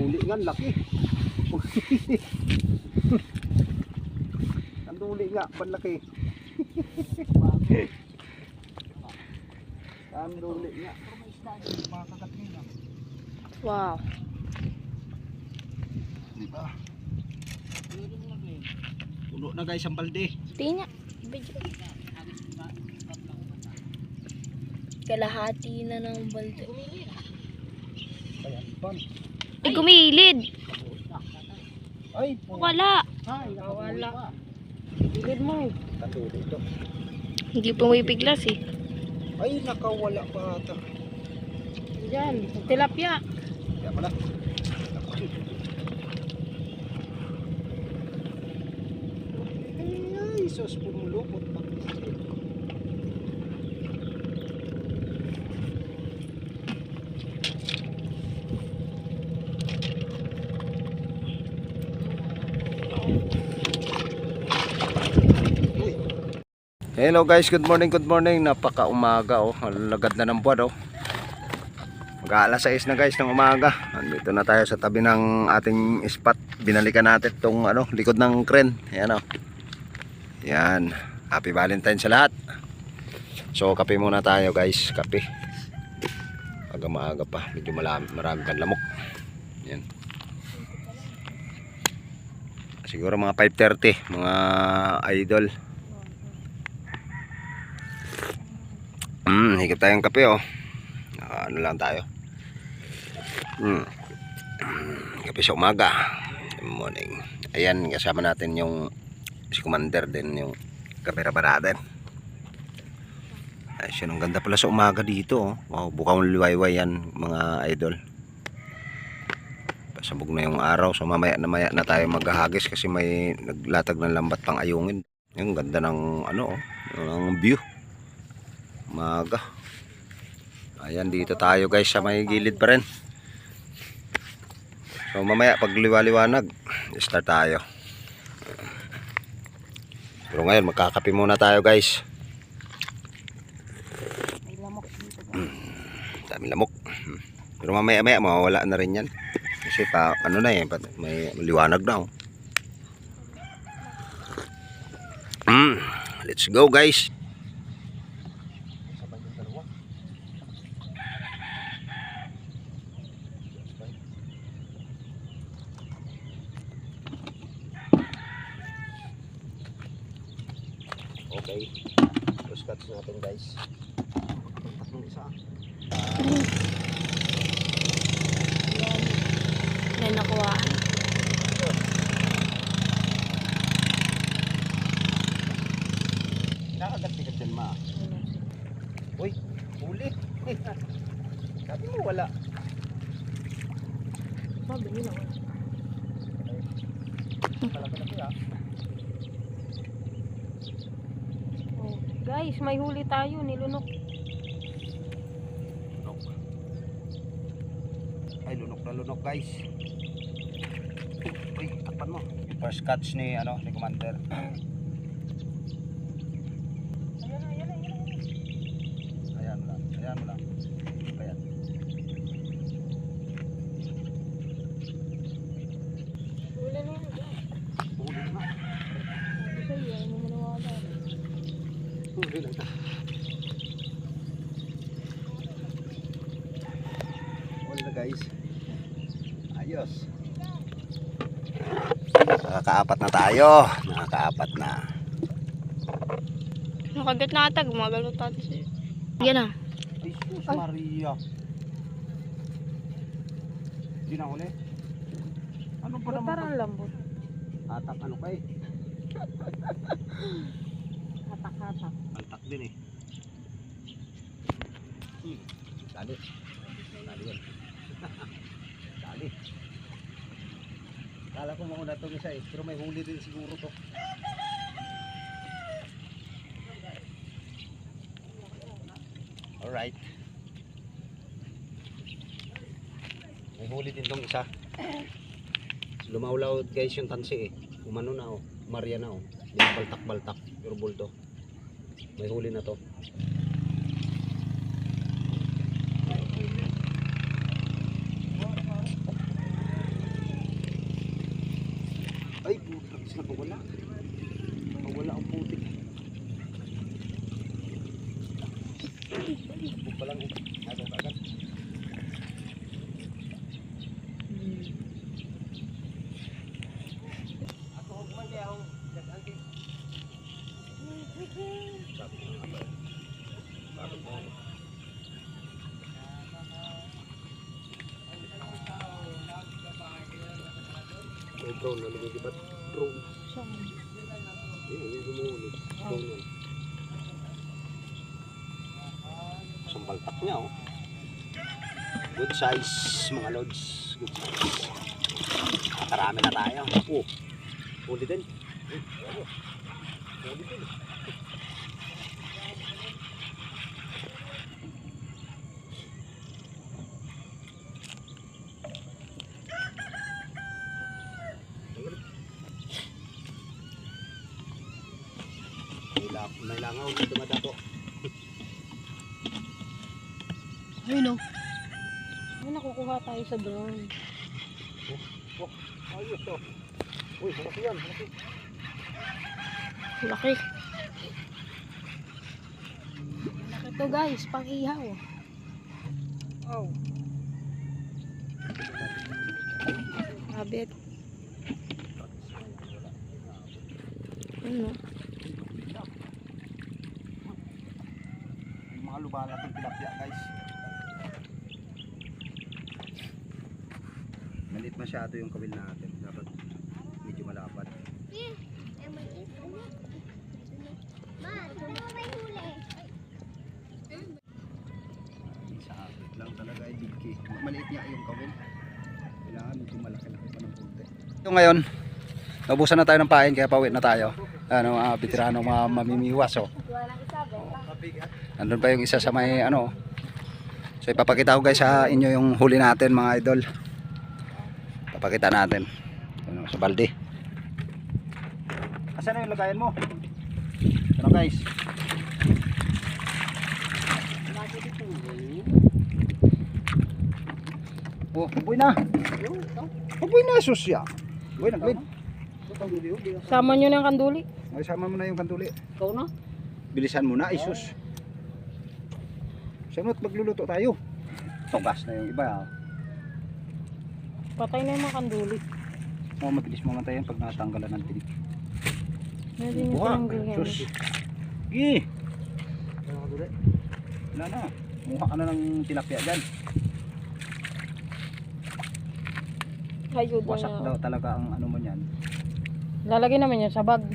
Huli nga, laki. Ang huli nga, panlaki. Ang huli nga. Wow. Diba? Puno na guys ang balde. Tingnan. Kalahati na ng balde. Ayan, pan. Ay, gumilid. Ay, Wala. ay, nakawala. Gilid mo. Katuli ito. Hindi pumipiglas eh. Ay, nakawala pa ata. Diyan, tilapia. Kaya pala. Ay, sus, pumulupot pa. Hello guys, good morning, good morning. Napaka-umaga oh. Lagad na ng buwan oh. Mag-aalas 6 na guys ng umaga. Andito na tayo sa tabi ng ating spot. Binalikan natin tong ano, likod ng crane. Ayan oh. Yan. Happy Valentine sa lahat. So kape muna tayo guys, kape. Aga-maaga pa, medyo marami pang lamok. Yan. Siguro mga 5:30 mga idol. Higop tayong kape oh. Ano lang tayo. Kape sa umaga. Good morning. Ayan, kasama natin yung si Commander din, yung kamera pa natin. Ay, siya, ang ganda pala sa umaga dito oh. Wow, bukang liwayway yan mga idol. Pasabog na yung araw, so mamaya na tayo maghahagis kasi may naglatag ng lambat pang ayungin. Yung ganda ng ano oh, ng view. Umaga. Ayan, dito tayo guys sa may gilid pa rin. So mamaya pag liwaliwanag start tayo. Pero ngayon magkakape muna tayo guys. May lamok dito. Dami lamok. Pero mamaya mawawala na rin yan. Kasi pa ano na eh, may liwanag na oh. Let's go guys. Okay, cross cuts natin guys. Tatlong isa. May nakuha. Nakagat-tigat yan ma. Uy, huli. Sabi mo wala. Sabi nila. Malaki-laki ah. Oh, guys, may huli tayo, nilunok. Lunok. Ay, lunok na lunok guys. Uy, takpan mo. First catch ni ano, ni Commander. Ayan mo lang. Ayan mo lang. Ayan. Huli na yan. Huli na. Sabi sa'yo, ayaw mo maniwala. Huli na ito. Huli na guys. Ayos. Nakakaapat na tayo. Nakakaapat na. Nakagat na atag, magalot tayo sa'yo. Yan ah. Ay, sus Maria. Hindi na huli. Ano ba naman? Parang lambot. Hatak ano kay? Hatak-hatak. Hatak din eh. Dali. Dali yan. Dali. Kala ko mauna itong isa eh. Pero may huli din siguro to. Alright. May huli din tong isa. Lumaulaw guys yung tansi eh. Umano na oh. Maria na oh. Baltak-baltak. Pero bulto. May huli na to. Wala. Wala ang putik. Buk pa lang eh. Ako kagad. Ako man kaya akong nag-anti. Sabi ko nga ba? Sabi ko. May drone na lumilipat. Drone. Saan? Yung gumuhulog. Drone yun. Isang baltak niya oh. Good size mga lods. Good size. Makarami na tayo. Oh. Huli din. Huli din. May langaw na dumadato. Ayun o. Ay, nakukuha tayo sa drone. Ayos to. Uy, malaki yan. Malaki. Laki. Laki to guys, pang ihaw. Oh. Abit. Ano? Mga lubalat ng tilapia guys. Maliit masyado yung kawil natin. Dapat medyo malapad. Sa abit lang talaga ay digki. Maliit niya yung kawil. Kailangan medyo malaki-laki pa ng punti. So ngayon, naubusan na tayo ng pain kaya pauwi na tayo. Ano, veterano mga mamimiwas oh. Nandun pa yung isa sa may ano. So ipapakita ko guys sa inyo yung huli natin mga idol. Papakita natin. Ano, sa balde. Asan na yung lagayan mo? Ano guys? Oh, buhay na. Buhay na susya. Buhay na, Glenn. Sama nyo ng kanduli. Ay, sama mo na yung kanduli. Ikaw na. Bilisan mo na, isus. Sunod, magluluto tayo. Tugas na yung iba. Patay na yung mga kanduli. Oh, mabilis mo nga tayo pag natanggalan ng tinik. Meron yung Buha, tinanggal. sus. Gi. Wala na. Muha ka na ng tilapia dyan. Ayun Wasak na. daw talaga ang ano mo niyan. Lalagay naman yan sa bag.